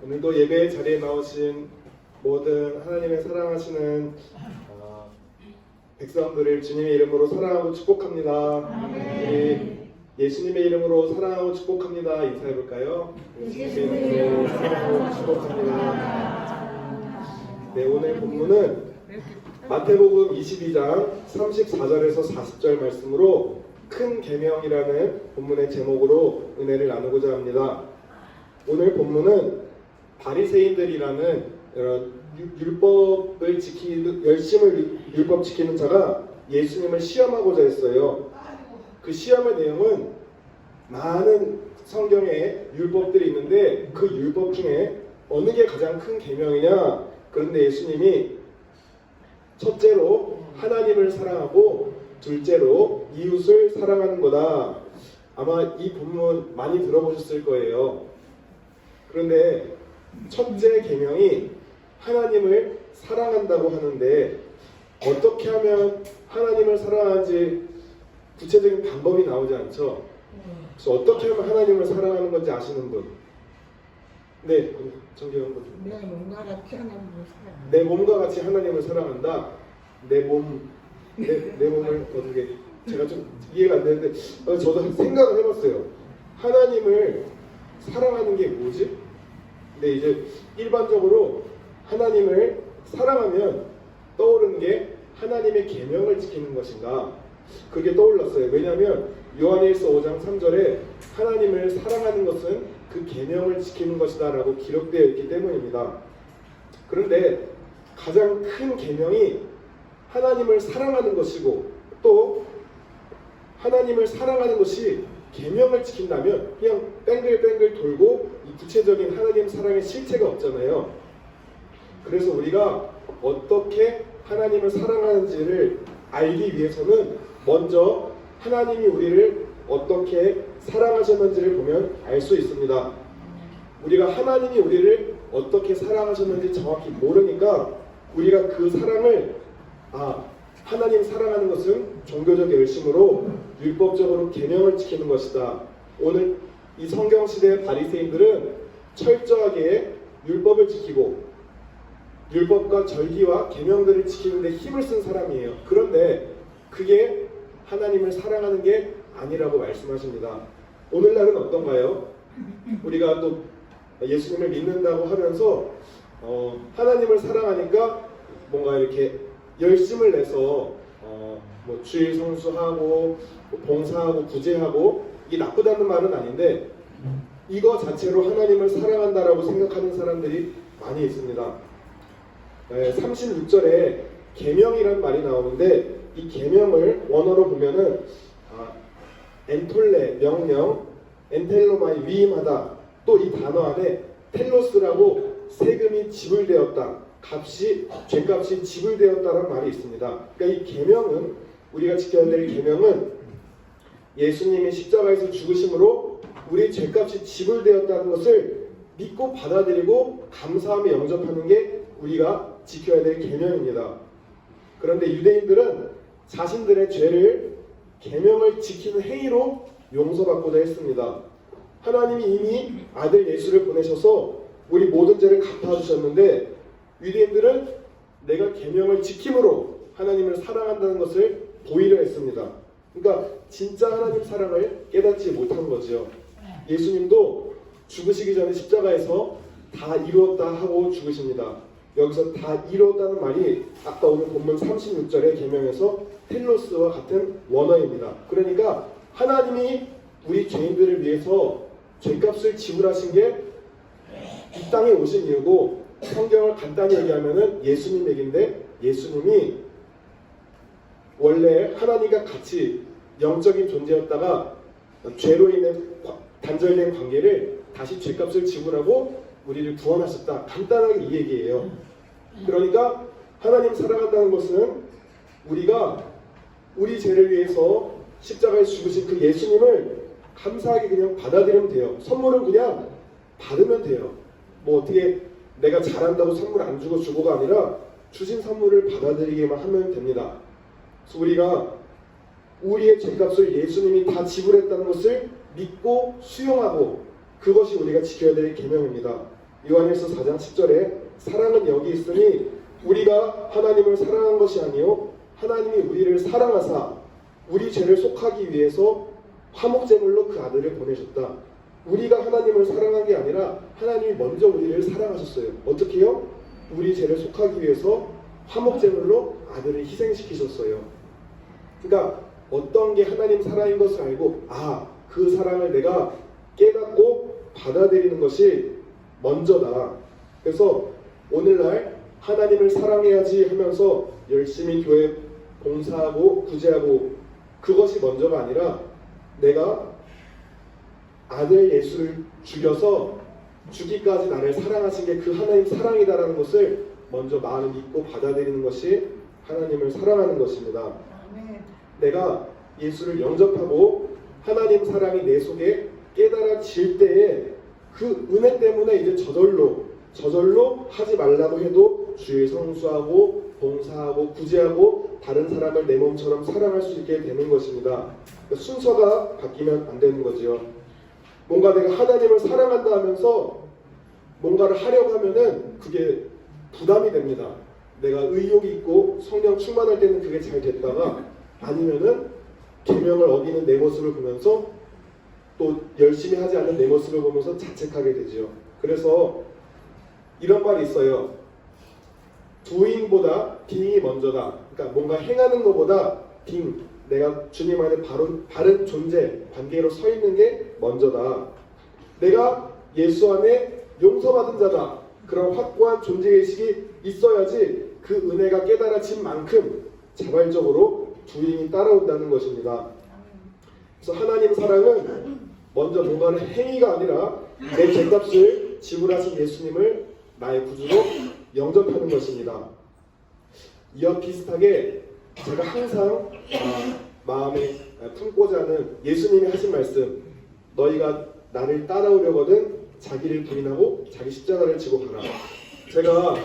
오늘도 예배 자리에 나오신 모든 하나님의 사랑하시는 백성들을 주님의 이름으로 사랑하고 축복합니다. 우리 예수님의 이름으로 사랑하고 축복합니다. 인사해 볼까요? 예수님의 이름으로 사랑하고 축복합니다. 네, 오늘 본문은 마태복음 22장 34절에서 40절 말씀으로 큰 계명이라는 본문의 제목으로 은혜를 나누고자 합니다. 오늘 본문은 바리새인들이라는 율법을 지키는 열심을 율법 지키는 자가 예수님을 시험하고자 했어요. 그 시험의 내용은 많은 성경에 율법들이 있는데 그 율법 중에 어느 게 가장 큰 계명이냐? 그런데 예수님이 첫째로 하나님을 사랑하고 둘째로 이웃을 사랑하는 거다. 아마 이 본문 많이 들어보셨을 거예요. 그런데 첫째 계명이 하나님을 사랑한다고 하는데 어떻게 하면 하나님을 사랑하는지 구체적인 방법이 나오지 않죠. 그래서 어떻게 하면 하나님을 사랑하는 건지 아시는 분? 네, 정기영 분. 내 몸과 같이 하나님을 사랑한다. 내 몸과 같이 하나님을 사랑한다. 내 몸을 어떻게 제가 좀 이해가 안 되는데 저도 생각을 해봤어요. 하나님을 사랑하는 게 뭐지? 근데 이제 일반적으로 하나님을 사랑하면 떠오르는 게 하나님의 계명을 지키는 것인가? 그게 떠올랐어요. 왜냐하면 요한일서 5장 3절에 하나님을 사랑하는 것은 그 계명을 지키는 것이다 라고 기록되어 있기 때문입니다. 그런데 가장 큰 계명이 하나님을 사랑하는 것이고 또 하나님을 사랑하는 것이 계명을 지킨다면 그냥 뺑글뺑글 돌고 이 구체적인 하나님 사랑의 실체가 없잖아요. 그래서 우리가 어떻게 하나님을 사랑하는지를 알기 위해서는 먼저 하나님이 우리를 어떻게 사랑하셨는지를 보면 알 수 있습니다. 우리가 하나님이 우리를 어떻게 사랑하셨는지 정확히 모르니까 우리가 그 사랑을 하나님 사랑하는 것은 종교적 열심으로 율법적으로 계명을 지키는 것이다. 오늘 이 성경시대의 바리새인들은 철저하게 율법을 지키고 율법과 절기와 계명들을 지키는 데 힘을 쓴 사람이에요. 그런데 그게 하나님을 사랑하는 게 아니라고 말씀하십니다. 오늘날은 어떤가요? 우리가 또 예수님을 믿는다고 하면서 하나님을 사랑하니까 뭔가 이렇게 열심을 내서 뭐 주일 성수하고 봉사하고 구제하고 이게 나쁘다는 말은 아닌데 이거 자체로 하나님을 사랑한다라고 생각하는 사람들이 많이 있습니다. 36절에 계명이란 말이 나오는데 이 계명을 원어로 보면은 엔톨레 명령, 엔텔로마이 위임하다. 또 이 단어 안에 텔로스라고 세금이 지불되었다. 죄값이 지불되었다는 말이 있습니다. 그러니까 이 계명은 우리가 지켜야 될 계명은 예수님이 십자가에서 죽으심으로 우리 죄값이 지불되었다는 것을 믿고 받아들이고 감사하며 영접하는 게 우리가 지켜야 될 계명입니다. 그런데 유대인들은 자신들의 죄를 계명을 지키는 행위로 용서받고자 했습니다. 하나님이 이미 아들 예수를 보내셔서 우리 모든 죄를 갚아주셨는데 유대인들은 내가 계명을 지킴으로 하나님을 사랑한다는 것을 보이려 했습니다. 그러니까 진짜 하나님 사랑을 깨닫지 못한 거죠. 예수님도 죽으시기 전에 십자가에서 다 이루었다 하고 죽으십니다. 여기서 다 이루었다는 말이 아까 오늘 본문 36절의 계명에서 텔로스와 같은 원어입니다. 그러니까 하나님이 우리 죄인들을 위해서 죄값을 지불하신 게 이 땅에 오신 이유고 성경을 간단히 얘기하면은 예수님 얘기인데 예수님이 원래 하나님과 같이 영적인 존재였다가 죄로 인해 단절된 관계를 다시 죄값을 지불하고 우리를 구원하셨다. 간단하게 이 얘기예요. 그러니까 하나님 사랑한다는 것은 우리가 우리 죄를 위해서 십자가에 죽으신 그 예수님을 감사하게 그냥 받아들이면 돼요. 선물은 그냥 받으면 돼요. 뭐 어떻게 내가 잘한다고 선물 안 주고 주고가 아니라 주신 선물을 받아들이기만 하면 됩니다. 그래서 우리가 우리의 죄값을 예수님이 다 지불했다는 것을 믿고 수용하고 그것이 우리가 지켜야 될 계명입니다. 요한일서 4장 10절에 사랑은 여기 있으니 우리가 하나님을 사랑한 것이 아니요 하나님이 우리를 사랑하사 우리 죄를 속하기 위해서 화목제물로 그 아들을 보내셨다. 우리가 하나님을 사랑한 게 아니라 하나님이 먼저 우리를 사랑하셨어요. 어떻게요? 우리 죄를 속하기 위해서 화목제물로 아들을 희생시키셨어요. 그러니까 어떤 게 하나님 사랑인 것을 알고 그 사랑을 내가 깨닫고 받아들이는 것이 먼저다. 그래서 오늘날 하나님을 사랑해야지 하면서 열심히 교회 봉사하고 구제하고 그것이 먼저가 아니라 내가 아들 예수를 죽여서 죽기까지 나를 사랑하신 게 그 하나님 사랑이다라는 것을 먼저 마음에 믿고 받아들이는 것이 하나님을 사랑하는 것입니다. 아멘. 내가 예수를 영접하고 하나님 사랑이 내 속에 깨달아질 때에 그 은혜 때문에 이제 저절로 하지 말라고 해도 주일 성수하고 봉사하고 구제하고 다른 사람을 내 몸처럼 사랑할 수 있게 되는 것입니다. 순서가 바뀌면 안 되는 거지요. 뭔가 내가 하나님을 사랑한다 하면서 뭔가를 하려고 하면은 그게 부담이 됩니다. 내가 의욕이 있고 성령 충만할 때는 그게 잘 됐다가 아니면은 계명을 어기는 내 모습을 보면서 또 열심히 하지 않는 내 모습을 보면서 자책하게 되지요. 그래서 이런 말이 있어요. doing보다 being이 먼저다. 그러니까 뭔가 행하는 것보다 being, 내가 주님 안에 바른 존재, 관계로 서 있는 게 먼저다. 내가 예수 안에 용서받은 자다. 그런 확고한 존재의식이 있어야지 그 은혜가 깨달아진 만큼 자발적으로 doing이 따라온다는 것입니다. 그래서 하나님 사랑은 먼저 뭔가를 행위가 아니라 내 죄값을 지불하신 예수님을 나의 구주로 영접하는 것입니다. 이와 비슷하게 제가 항상 마음에 품고자 하는 예수님이 하신 말씀, 너희가 나를 따라오려거든 자기를 부인하고 자기 십자가를 지고 가라. 제가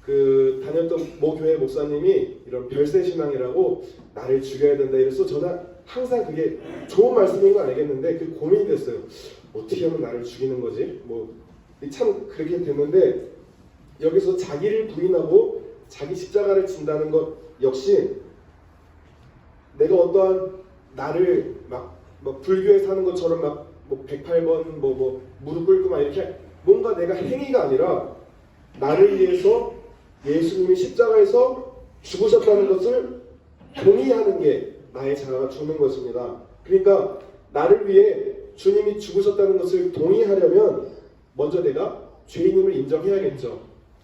다녔던 모 교회 목사님이 이런 별세신앙이라고 나를 죽여야 된다 이래서 저는 항상 그게 좋은 말씀인 건 알겠는데 그 고민이 됐어요. 어떻게 하면 나를 죽이는 거지? 참 그렇게 됐는데 여기서 자기를 부인하고 자기 십자가를 진다는 것 역시 내가 어떠한 나를 막 불교에 사는 것처럼 108번 무릎 꿇고 막 이렇게 뭔가 내가 행위가 아니라 나를 위해서 예수님이 십자가에서 죽으셨다는 것을 동의하는 게 나의 자아가 죽는 것입니다. 그러니까 나를 위해 주님이 죽으셨다는 것을 동의하려면 먼저 내가 죄인임을 인정해야겠죠.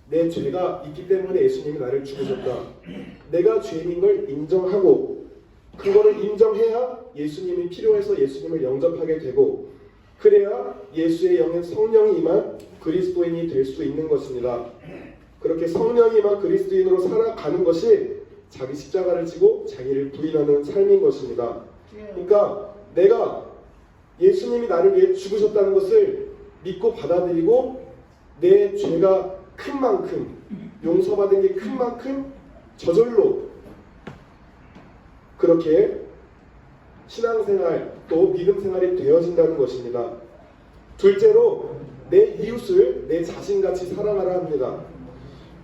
내 죄가 있기 때문에 예수님이 나를 죽으셨다. 내가 죄인인 걸 인정하고 그거를 인정해야 예수님이 필요해서 예수님을 영접하게 되고 그래야 예수의 영의 성령이 임한 그리스도인이 될 수 있는 것입니다. 그렇게 성령이 임한 그리스도인으로 살아가는 것이 자기 십자가를 지고 자기를 부인하는 삶인 것입니다. 그러니까 내가 예수님이 나를 위해 죽으셨다는 것을 믿고 받아들이고 내 죄가 큰 만큼 용서받은 게 큰 만큼 저절로 그렇게 신앙생활 또 믿음생활이 되어진다는 것입니다. 둘째로 내 이웃을 내 자신같이 사랑하라 합니다.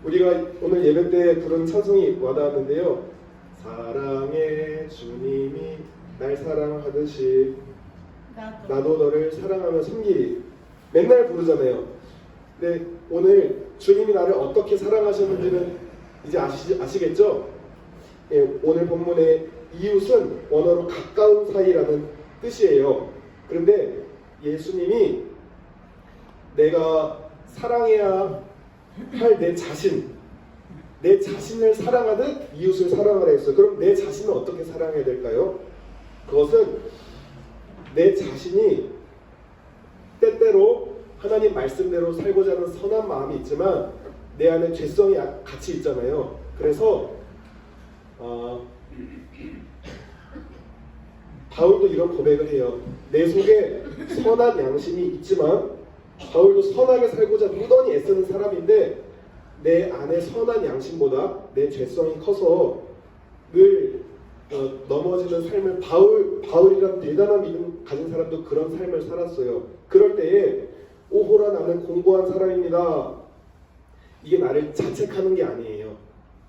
우리가 오늘 예배 때 부른 찬송이 와닿았는데요. 사랑해 주님이 날 사랑하듯이 나도 너를 사랑하며 섬기리. 맨날 부르잖아요. 근데 오늘 주님이 나를 어떻게 사랑하셨는지는 이제 아시겠죠? 예, 오늘 본문의 이웃은 원어로 가까운 사이라는 뜻이에요. 그런데 예수님이 내가 사랑해야 할 내 자신을 사랑하듯 이웃을 사랑하라 했어요. 그럼 내 자신은 어떻게 사랑해야 될까요? 그것은 내 자신이 때때로 하나님 말씀대로 살고자 하는 선한 마음이 있지만 내 안에 죄성이 같이 있잖아요. 그래서 바울도 이런 고백을 해요. 내 속에 선한 양심이 있지만 바울도 선하게 살고자 무던히 애쓰는 사람인데 내 안에 선한 양심보다 내 죄성이 커서 늘 넘어지는 삶을 바울이란 대단한 믿음 가진 사람도 그런 삶을 살았어요. 그럴 때에 오호라 나는 공고한 사람입니다. 이게 나를 자책하는 게 아니에요.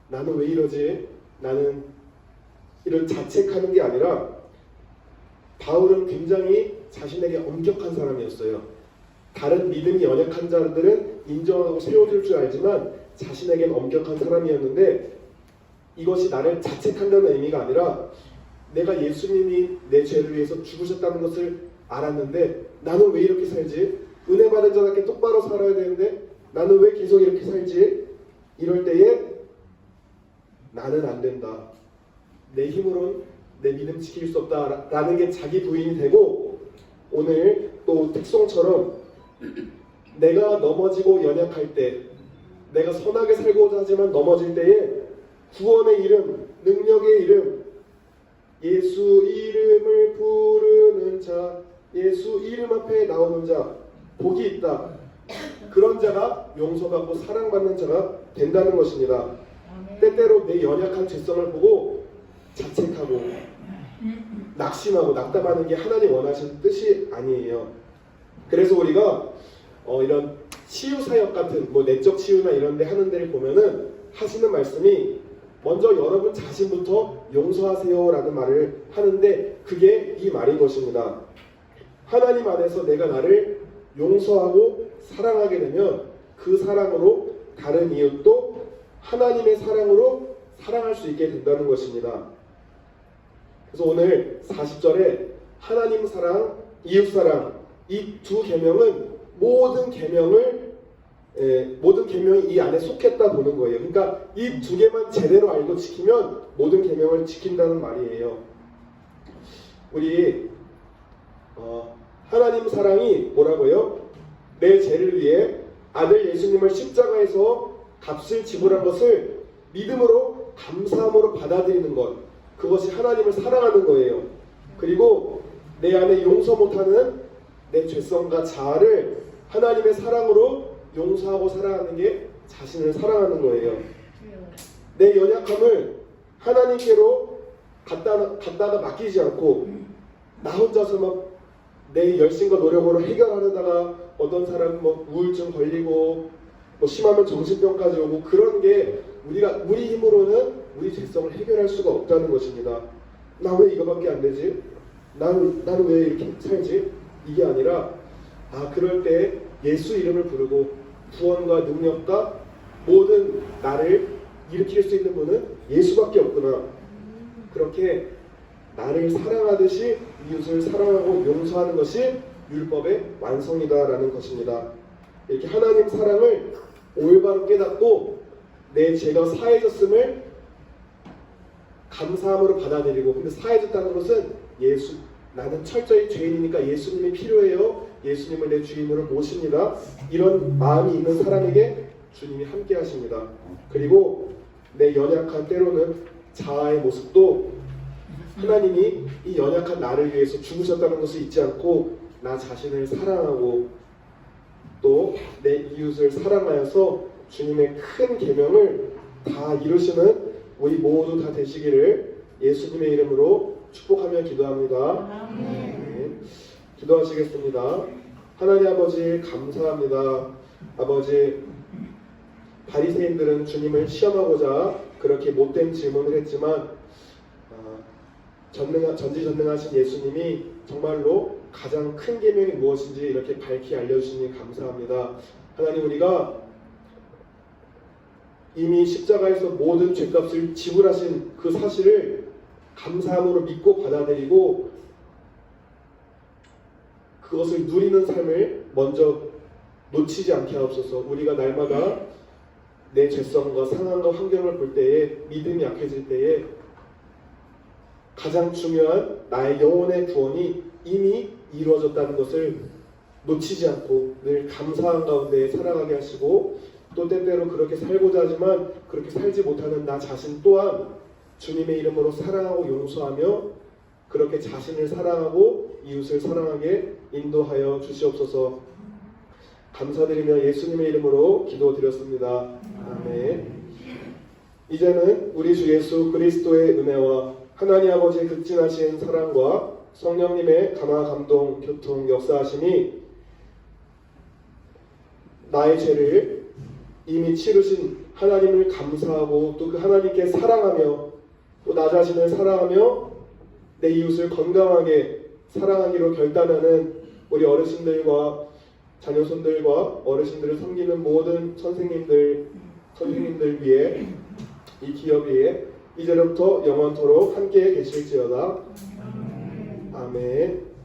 나는 왜 이러지? 나는 이런 자책하는 게 아니라 바울은 굉장히 자신에게 엄격한 사람이었어요. 다른 믿음이 연약한 자들은 인정하고 세워줄 줄 알지만 자신에겐 엄격한 사람이었는데 이것이 나를 자책한다는 의미가 아니라 내가 예수님이 내 죄를 위해서 죽으셨다는 것을 알았는데 나는 왜 이렇게 살지? 은혜 받은 자답게 똑바로 살아야 되는데 나는 왜 계속 이렇게 살지? 이럴 때에 나는 안 된다. 내 힘으로는 내 믿음 지킬 수 없다 라는 게 자기 부인이 되고 오늘 또 특송처럼 내가 넘어지고 연약할 때 내가 선하게 살고자 하지만 넘어질 때에 구원의 이름, 능력의 이름, 예수 이름을 부르는 자, 예수 이름 앞에 나오는 자 복이 있다. 그런 자가 용서받고 사랑받는 자가 된다는 것입니다. 때때로 내 연약한 죄성을 보고 자책하고 낙심하고 낙담하는 게 하나님 원하시는 뜻이 아니에요. 그래서 우리가 이런 치유 사역 같은 내적 치유나 이런 데 하는 데를 보면은 하시는 말씀이 먼저 여러분 자신부터 용서하세요 라는 말을 하는데 그게 이 말인 것입니다. 하나님 안에서 내가 나를 용서하고 사랑하게 되면 그 사랑으로 다른 이웃도 하나님의 사랑으로 사랑할 수 있게 된다는 것입니다. 그래서 오늘 40절에 하나님 사랑, 이웃 사랑 이 두 계명은 모든 계명이 이 안에 속했다 보는 거예요. 그러니까 이 두 개만 제대로 알고 지키면 모든 계명을 지킨다는 말이에요. 우리 하나님 사랑이 뭐라고요? 내 죄를 위해 아들 예수님을 십자가에서 값을 지불한 것을 믿음으로 감사함으로 받아들이는 것, 그것이 하나님을 사랑하는 거예요. 그리고 내 안에 용서 못하는 내 죄성과 자아를 하나님의 사랑으로 용서하고 사랑하는 게 자신을 사랑하는 거예요. 내 연약함을 하나님께로 갖다가 맡기지 않고 나 혼자서 막 내 열심과 노력으로 해결하려다가 어떤 사람은 우울증 걸리고 심하면 정신병까지 오고 그런 게 우리 힘으로는 우리 죄성을 해결할 수가 없다는 것입니다. 나 왜 이거밖에 안 되지? 나는 왜 이렇게 살지? 이게 아니라 그럴 때 예수 이름을 부르고 구원과 능력과 모든 나를 일으킬 수 있는 분은 예수밖에 없구나. 그렇게 나를 사랑하듯이 이웃을 사랑하고 용서하는 것이 율법의 완성이다라는 것입니다. 이렇게 하나님 사랑을 올바로 깨닫고 내 죄가 사해졌음을 감사함으로 받아들이고, 근데 사해졌다는 것은 나는 철저히 죄인이니까 예수님이 필요해요. 예수님을 내 주인으로 모십니다. 이런 마음이 있는 사람에게 주님이 함께 하십니다. 그리고 내 연약한 때로는 자아의 모습도 하나님이 이 연약한 나를 위해서 죽으셨다는 것을 잊지 않고 나 자신을 사랑하고 또 내 이웃을 사랑하여서 주님의 큰 계명을 다 이루시는 우리 모두 다 되시기를 예수님의 이름으로 축복하며 기도합니다. 네. 기도하시겠습니다. 하나님 아버지 감사합니다. 아버지, 바리새인들은 주님을 시험하고자 그렇게 못된 질문을 했지만 전지전능하신 예수님이 정말로 가장 큰 계명이 무엇인지 이렇게 밝히 알려주시니 감사합니다. 하나님, 우리가 이미 십자가에서 모든 죄값을 지불하신 그 사실을 감사함으로 믿고 받아들이고 그것을 누리는 삶을 먼저 놓치지 않게 하옵소서. 우리가 날마다 내 죄성과 상황과 환경을 볼 때에 믿음이 약해질 때에 가장 중요한 나의 영혼의 구원이 이미 이루어졌다는 것을 놓치지 않고 늘 감사한 가운데 살아가게 하시고, 또 때때로 그렇게 살고자 하지만 그렇게 살지 못하는 나 자신 또한 주님의 이름으로 사랑하고 용서하며 그렇게 자신을 사랑하고 이웃을 사랑하게 인도하여 주시옵소서. 감사드리며 예수님의 이름으로 기도드렸습니다. 아멘. 이제는 우리 주 예수 그리스도의 은혜와 하나님 아버지의 극진하신 사랑과 성령님의 감화 감동 교통 역사하심이 나의 죄를 이미 치르신 하나님을 감사하고 또 그 하나님께 사랑하며 또 나 자신을 사랑하며 내 이웃을 건강하게 사랑하기로 결단하는 우리 어르신들과 자녀손들과 어르신들을 섬기는 모든 선생님들 위해 이 기업 위에 이제부터 영원토록 함께 계실지어다. 아멘.